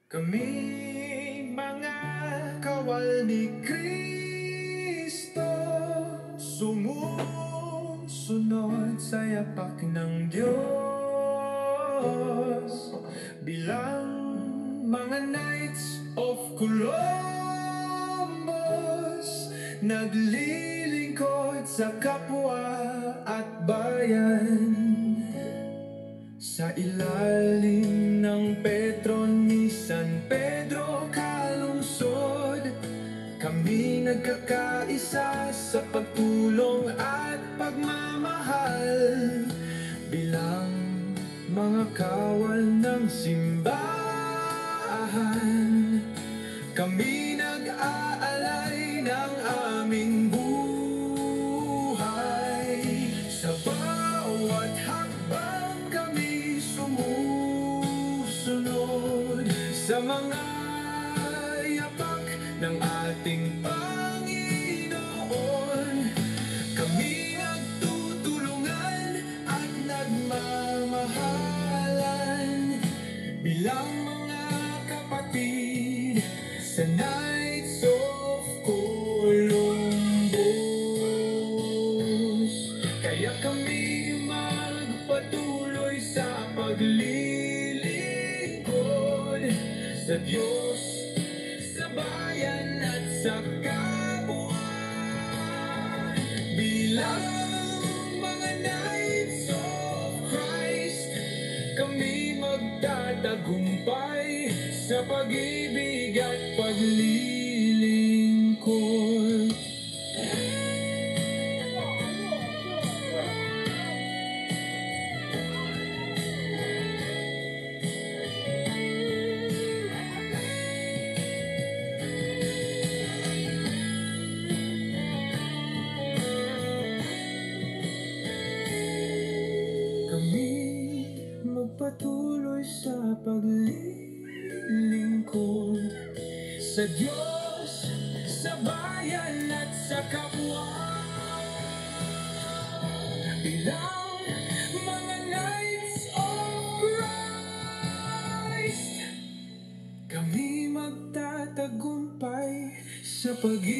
Kami mga kawal ni Kristo, sumusunod sa yapak ng Diyos. Bilang mga Knights of Columbus, naglilingkod sa kapwa at bayan. Sa ilalim ng Petron ni San Pedro kalungsod, kami nagkakaisa sa pagtulong at pagmamahal. Bilang mga kawal ng simbahan, kami nag-aalay ng aming buhay. Sa bawat hakbang kami sumusunod sa mga yapak ng ating Panginoon. Kami nagtutulungan at nagmamahalan bilang mga kapatid sa Knights of Columbus. Kaya kami magpatuloy sa paglilingkod sa Diyos, sa bayan at sa kapwa. Bilang mga Knights of Christ, kami magtatagumpay sa pag-ibig at paglilingkod. Kami magpatuloy sa paglilingkod sa Diyos, sa bayan at sa kapwa. Bilang mga Knights of Christ, kami magtatagumpay sa pag-ibig